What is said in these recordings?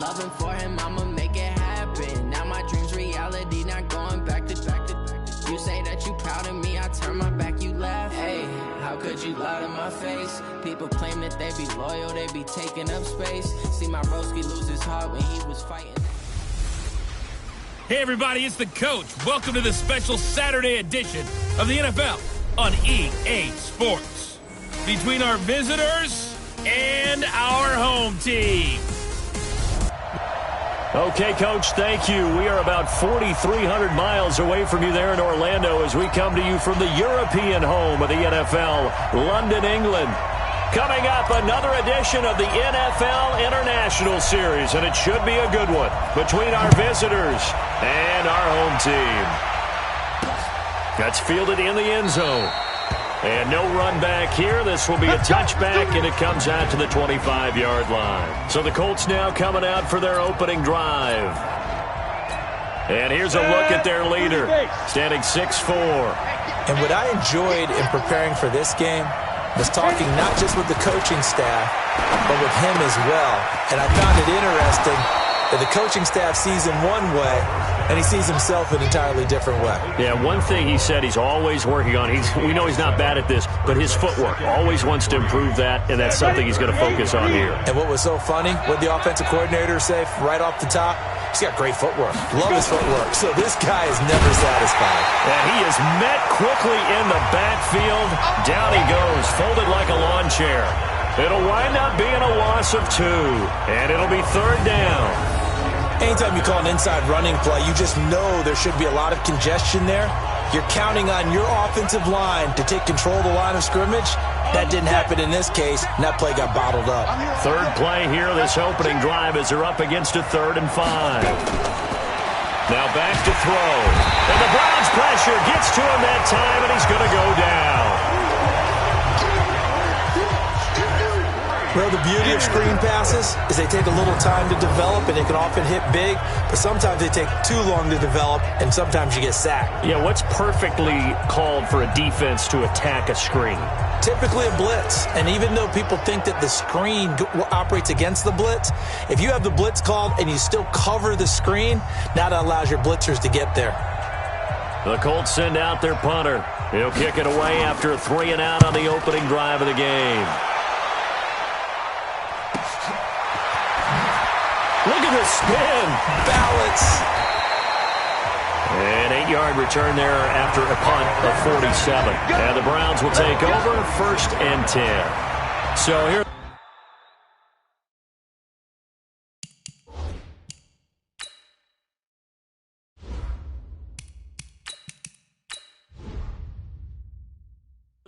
Loving for him, I'ma make it happen. Now my dream's reality, not going back to. You say that you proud of me, I turn my back, you laugh. Hey, how could you lie to my face? People claim that they be loyal, they be taking up space. See my broski lose his heart when he was fighting. Hey everybody, it's the coach. Welcome to the special Saturday edition of the NFL on EA Sports. Between our visitors and our home team. Okay, Coach, thank you. We are about 4,300 miles away from you there in Orlando as we come to you from the European home of the NFL, London, England. Coming up, another edition of the NFL International Series, and it should be a good one between our visitors and our home team. That's fielded in the end zone. And no run back here. This will be a touchback, and it comes out to the 25-yard line. So the Colts now coming out for their opening drive. And here's a look at their leader, standing 6'4". And what I enjoyed in preparing for this game was talking not just with the coaching staff, but with him as well. And I found it interesting that the coaching staff sees him one way, and he sees himself an entirely different way. Yeah, one thing he said he's always working on, we know he's not bad at this, but his footwork, always wants to improve that, and that's something he's going to focus on here. And what was so funny, what the offensive coordinator say right off the top, he's got great footwork. Love his footwork. So this guy is never satisfied. And he is met quickly in the backfield. Down he goes, folded like a lawn chair. It'll wind up being a loss of 2, and it'll be third down. Anytime you call an inside running play, you just know there should be a lot of congestion there. You're counting on your offensive line to take control of the line of scrimmage. That didn't happen in this case, and that play got bottled up. Third play here, this opening drive as they're up against a 3rd and 5. Now back to throw. And the Browns pressure gets to him that time, and he's going to go down. Well, the beauty of screen passes is they take a little time to develop, and they can often hit big, but sometimes they take too long to develop, and sometimes you get sacked. Yeah, what's perfectly called for a defense to attack a screen? Typically a blitz, and even though people think that the screen operates against the blitz, if you have the blitz called and you still cover the screen, now that allows your blitzers to get there. The Colts send out their punter. He'll kick it away after a 3-and-out on the opening drive of the game. Look at the spin. Balance. An 8-yard return there after a punt of 47. And the Browns will take over 1st and 10. So here.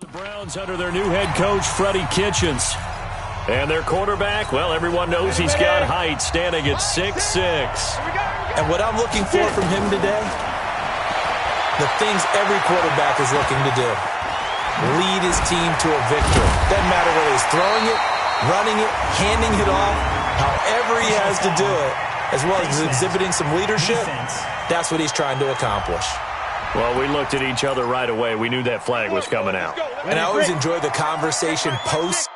The Browns under their new head coach, Freddie Kitchens. And their quarterback, well, everyone knows he's got height, standing at 6'6". And what I'm looking for from him today, the things every quarterback is looking to do. Lead his team to a victory. Doesn't matter whether he's throwing it, running it, handing it off, however he has to do it, as well as exhibiting some leadership, that's what he's trying to accomplish. Well, we looked at each other right away. We knew that flag was coming out. And I always enjoy the conversation post.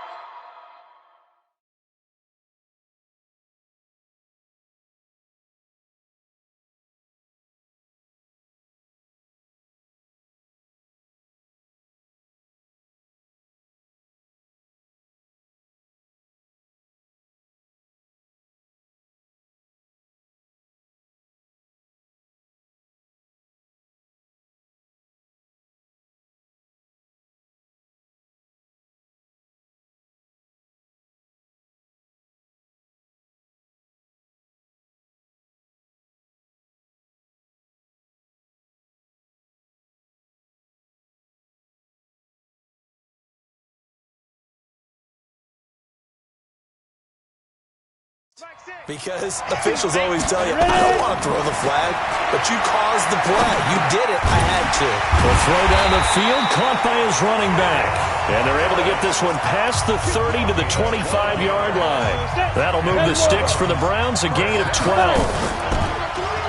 Because officials always tell you, I don't want to throw the flag, but you caused the play. You did it. I had to. The throw down the field, caught by his running back. And they're able to get this one past the 30 to the 25-yard line. That'll move the sticks for the Browns, a gain of 12.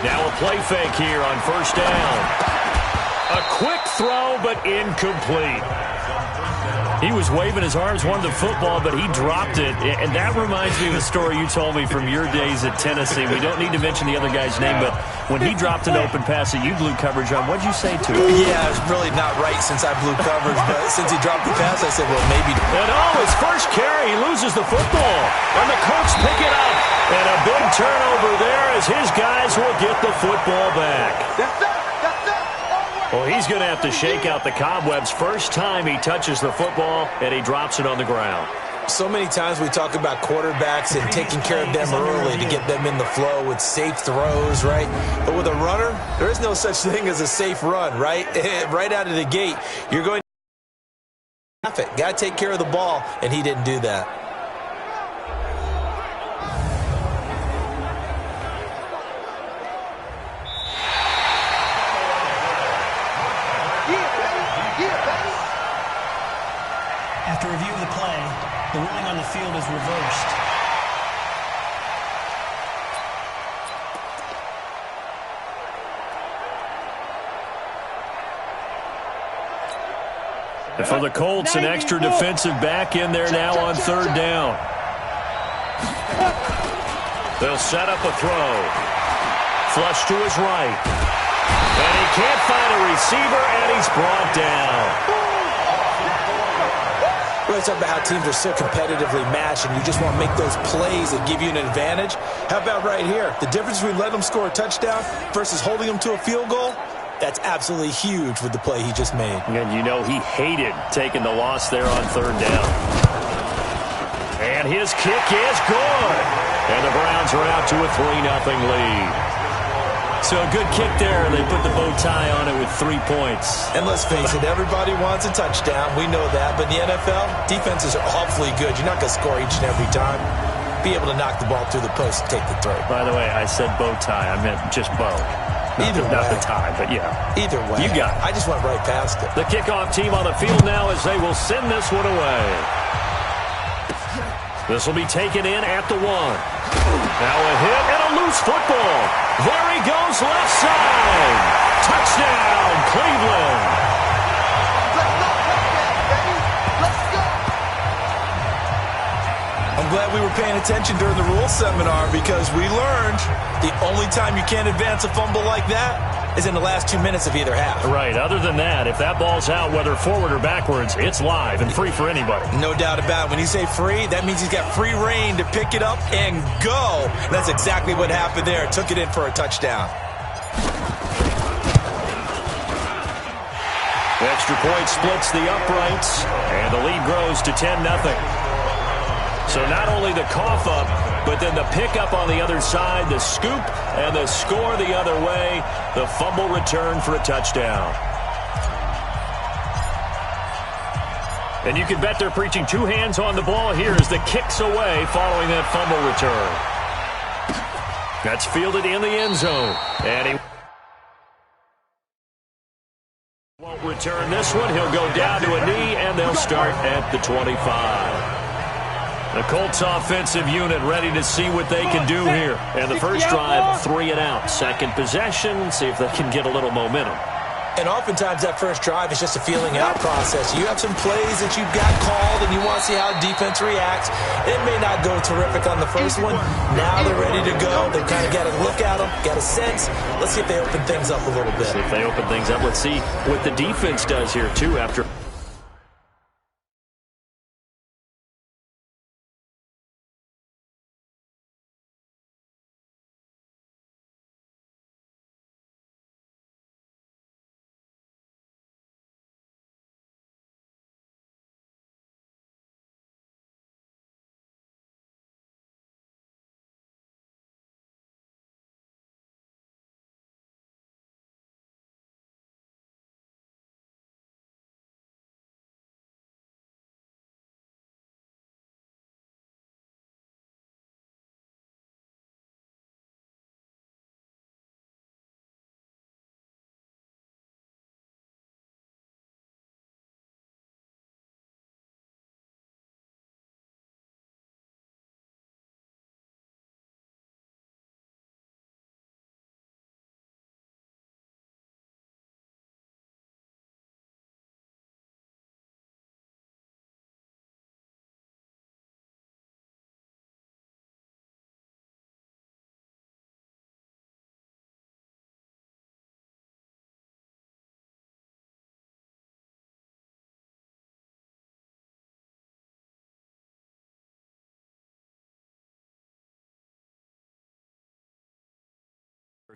Now a play fake here on 1st down. A quick throw, but incomplete. He was waving his arms, wanted the football, but he dropped it. And that reminds me of a story you told me from your days at Tennessee. We don't need to mention the other guy's name, but when he dropped an open pass that you blew coverage on, what'd you say to him? Yeah, it's really not right since I blew coverage, but since he dropped the pass, I said, well, maybe. And his first carry, he loses the football. And the Colts pick it up. And a big turnover there as his guys will get the football back. Well, he's going to have to shake out the cobwebs first time he touches the football, and he drops it on the ground. So many times we talk about quarterbacks and taking care of them early to get them in the flow with safe throws, right? But with a runner, there is no such thing as a safe run, right? Right out of the gate, you're going to have it. Got to take care of the ball, and he didn't do that. After review of the play, the ruling on the field is reversed. And for the Colts, an extra defensive back in there now on third down. They'll set up a throw. Flush to his right. And he can't find a receiver, and he's brought down. We always talk about how teams are so competitively matched and you just want to make those plays that give you an advantage. How about right here? The difference between letting them score a touchdown versus holding them to a field goal, that's absolutely huge with the play he just made. And you know he hated taking the loss there on third down. And his kick is good. And the Browns are out to a 3-0 lead. So a good kick there. They put the bow tie on it with 3 points. And let's face it, everybody wants a touchdown. We know that. But in the NFL, defenses are awfully good. You're not going to score each and every time. Be able to knock the ball through the post and take the throw. By the way, I said bow tie. I meant just bow. Not the tie, but yeah. Either way. You got it. I just went right past it. The kickoff team on the field now as they will send this one away. This will be taken in at the 1. Now a hit and a loose football. There he goes left side. Touchdown, Cleveland. I'm glad we were paying attention during the rules seminar because we learned the only time you can't advance a fumble like that is in the last 2 minutes of either half. Right. Other than that, if that ball's out, whether forward or backwards, it's live and free for anybody. No doubt about it. When you say free, that means he's got free reign to pick it up and go. And that's exactly what happened there. Took it in for a touchdown. The extra point splits the uprights, and the lead grows to 10-0. So not only the cough up, but then the pickup on the other side, the scoop, and the score the other way, the fumble return for a touchdown. And you can bet they're preaching 2 hands on the ball here as the kick's away following that fumble return. That's fielded in the end zone. And he won't return this one. He'll go down to a knee, and they'll start at the 25. The Colts offensive unit ready to see what they can do here. And the first drive, 3 and out. Second possession, see if they can get a little momentum. And oftentimes that first drive is just a feeling out process. You have some plays that you've got called and you want to see how defense reacts. It may not go terrific on the first one. Now they're ready to go. They've kind of got a look at them, got a sense. Let's see if they open things up a little bit. See if they open things up. Let's see what the defense does here, too, after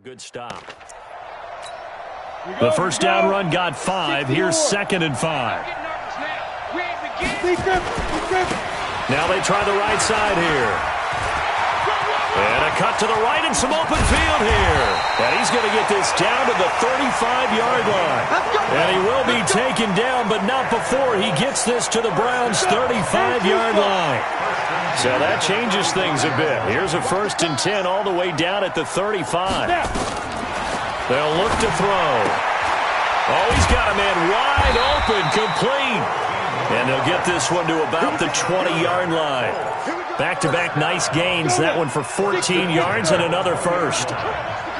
Good stop. The first down run got 5. Here's 2nd and 5. Now they try the right side here. And a cut to the right and some open field here. And he's going to get this down to the 35-yard line. And he will be taken down, but not before he gets this to the Browns' 35-yard line. So that changes things a bit. Here's a 1st and 10 all the way down at the 35. They'll look to throw. Oh, he's got a man wide open, complete. And they'll get this one to about the 20-yard line. Back-to-back nice gains. That one for 14 yards and another first.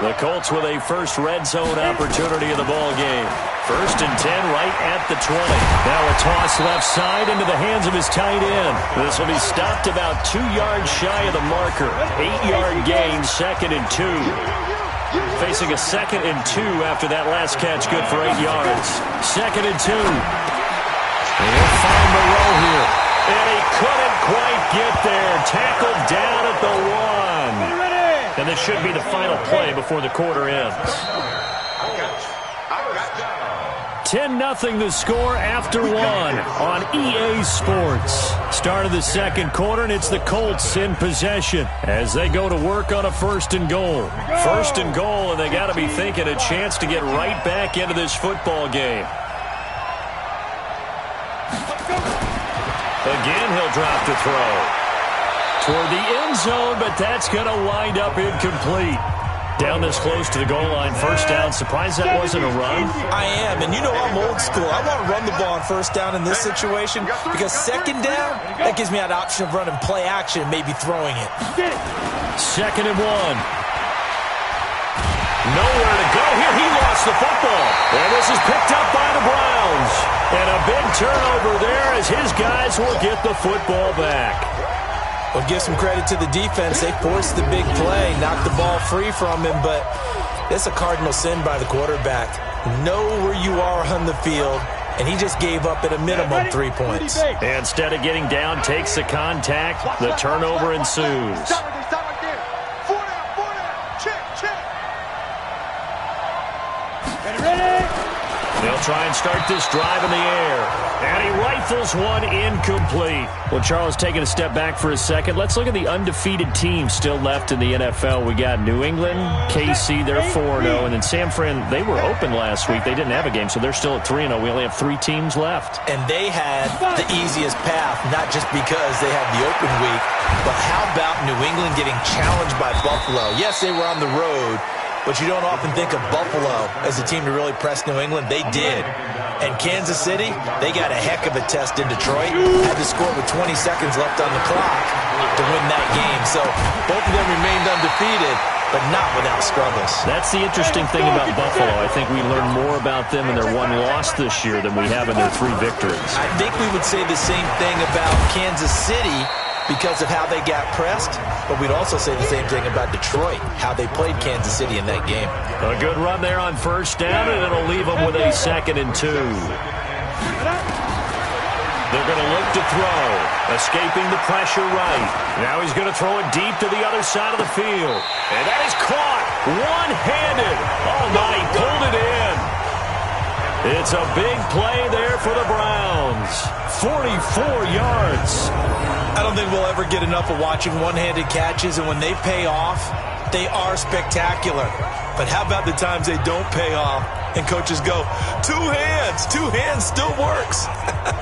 The Colts with a first red zone opportunity of the ball game. 1st and 10 right at the 20. Now a toss left side into the hands of his tight end. This will be stopped about 2 yards shy of the marker. 8-yard gain, 2nd and 2. Facing a 2nd and 2 after that last catch, good for 8 yards. 2nd and 2. He'll find the row here. And he couldn't quite get there. Tackled down at the 1. And this should be the final play before the quarter ends. 10-0 the score after 1 on EA Sports. Start of the second quarter, and it's the Colts in possession as they go to work on a 1st and goal. 1st and goal, and they got to be thinking a chance to get right back into this football game. Again, he'll drop the throw toward the end zone, but that's going to wind up incomplete. Down this close to the goal line, 1st down. Surprised that wasn't a run? I am, and you know I'm old school. I want to run the ball on 1st down in this situation because 2nd down, that gives me that option of running play action and maybe throwing it. 2nd and 1. Nowhere to go here. He lost the football. And this is picked up by the Browns. And a big turnover there as his guys will get the football back. Well, give some credit to the defense. They forced the big play, knocked the ball free from him, but it's a cardinal sin by the quarterback. Know where you are on the field, and he just gave up at a minimum 3 points. Instead of getting down, takes the contact. The turnover ensues. They'll try and start this drive in the air. And he rifles one incomplete. Well, Charles, taking a step back for a second. Let's look at the undefeated teams still left in the NFL. We got New England, KC, they're 4-0. And then San Fran, they were open last week. They didn't have a game, so they're still at 3-0. We only have 3 teams left. And they had the easiest path, not just because they had the open week, but how about New England getting challenged by Buffalo? Yes, they were on the road, but you don't often think of Buffalo as a team to really press New England. They did. And Kansas City, they got a heck of a test in Detroit. Had to score with 20 seconds left on the clock to win that game. So both of them remained undefeated, but not without struggles. That's the interesting thing about Buffalo. I think we learned more about them in their 1 loss this year than we have in their 3 victories. I think we would say the same thing about Kansas City because of how they got pressed, but we'd also say the same thing about Detroit, how they played Kansas City in that game. A good run there on 1st down, and it'll leave them with a 2nd and 2. They're going to look to throw, escaping the pressure right. Now he's going to throw it deep to the other side of the field. And that is caught one-handed. Oh, my, he pulled it in. It's a big play there for the Browns. 44 yards. I don't think we'll ever get enough of watching one-handed catches, and when they pay off, they are spectacular. But how about the times they don't pay off and coaches go, 2 hands, 2 hands still works.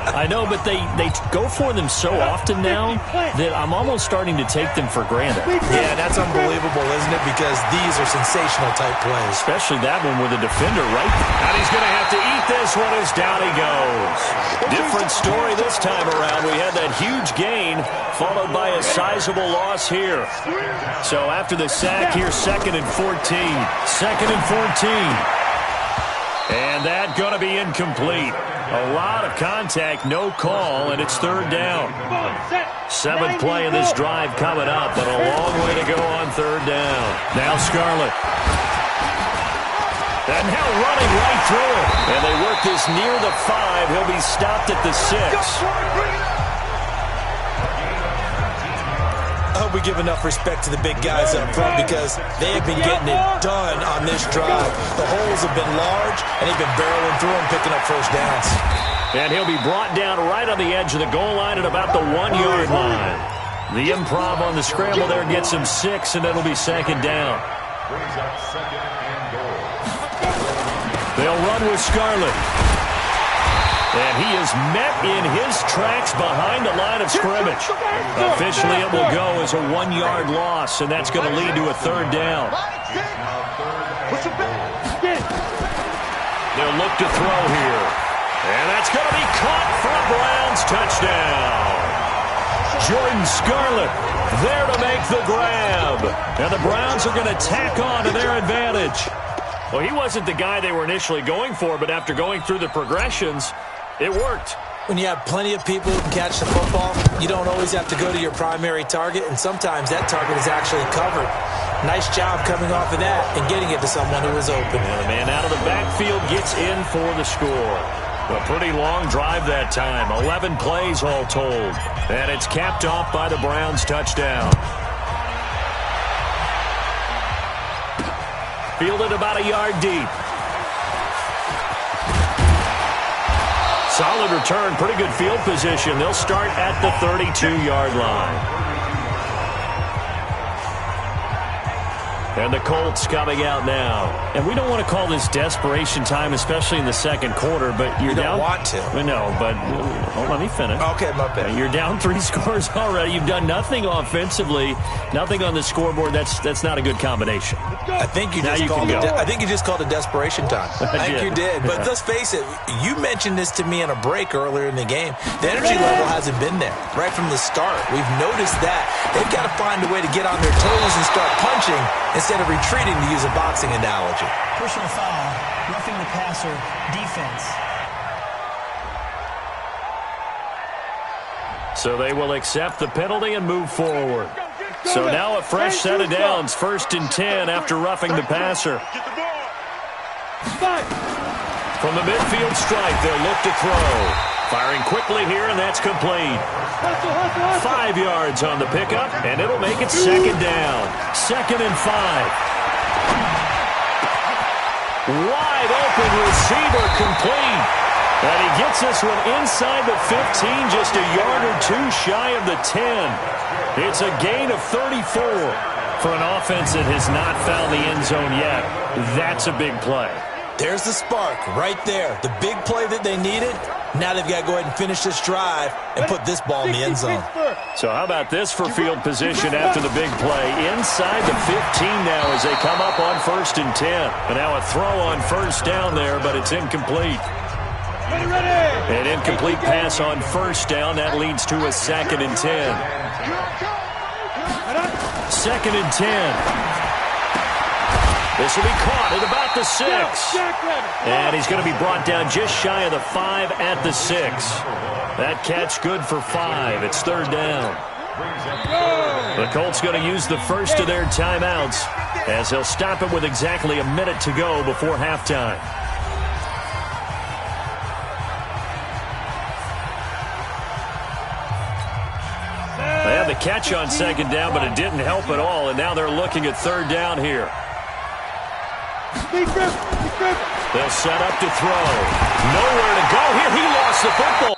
I know, but they go for them so often now that I'm almost starting to take them for granted. Yeah, that's unbelievable, isn't it? Because these are sensational type plays. Especially that one with a defender right there. And he's going to have to eat this one as down he goes. Different story this time around. We had that huge gain followed by a sizable loss here. So after the sack, here's 2nd and 14. 2nd and 14. And that going to be incomplete. A lot of contact, no call, and it's 3rd down. 7th play in this drive coming up, but a long way to go on 3rd down. Now Scarlett. And now running right through it. And they work this near the 5. He'll be stopped at the 6. hope we give enough respect to the big guys up front because they have been getting it done on this drive. The holes have been large, and they've been barreling through them, picking up first downs. And he'll be brought down right on the edge of the goal line at about the 1-yard line. The improv on the scramble there gets him 6, and it'll be second down. They'll run with Scarlett. And he is met in his tracks behind the line of scrimmage. Officially, it will go as a 1-yard loss, and that's going to lead to a third down. They'll look to throw here. And that's going to be caught for a Browns touchdown. Jordan Scarlett there to make the grab. And the Browns are going to tack on to their advantage. Well, he wasn't the guy they were initially going for, but after going through the progressions, it worked. When you have plenty of people who can catch the football, you don't always have to go to your primary target, and sometimes that target is actually covered. Nice job coming off of that and getting it to someone who was open. And the man out of the backfield gets in for the score. A pretty long drive that time, 11 plays all told. And it's capped off by the Browns touchdown. Fielded about a yard deep. Solid return, pretty good field position. They'll start at the 32-yard line. And the Colts coming out now. And we don't want to call this desperation time, especially in the second quarter, but you're down. You don't want to. No, but let me finish. Okay, my bad. You're down 3 scores already. You've done nothing offensively, nothing on the scoreboard. That's not a good combination. I think you just called it desperation time. I think you did. But let's face it, you mentioned this to me in a break earlier in the game. The energy level hasn't been there right from the start. We've noticed that. They've got to find a way to get on their toes and start punching instead of retreating, to use a boxing analogy. Personal foul, roughing the passer, defense. So they will accept the penalty and move forward. So now a fresh set of downs, 1st and 10 after roughing the passer. From the midfield stripe, they'll look to throw. Firing quickly here, and that's complete. 5 yards on the pickup, and it'll make it second down. 2nd and 5. Wide open receiver complete. And he gets this one inside the 15, just a yard or 2 shy of the 10. It's a gain of 34 for an offense that has not found the end zone yet. That's a big play. There's the spark right there. The big play that they needed. Now they've got to go ahead and finish this drive and put this ball in the end zone. So how about this for field position after the big play? Inside the 15 now as they come up on 1st and 10. And now a throw on 1st down there, but it's incomplete. An incomplete pass on 1st down. That leads to a 2nd and 10. 2nd and 10. This will be caught at about the 6. And he's going to be brought down just shy of the 5 at the 6. That catch good for 5. It's 3rd down. The Colts going to use the first of their timeouts as they'll stop it with exactly a minute to go before halftime. They had the catch on 2nd down, but it didn't help at all. And now they're looking at 3rd down here. They'll set up to throw. Nowhere to go here. He lost the football.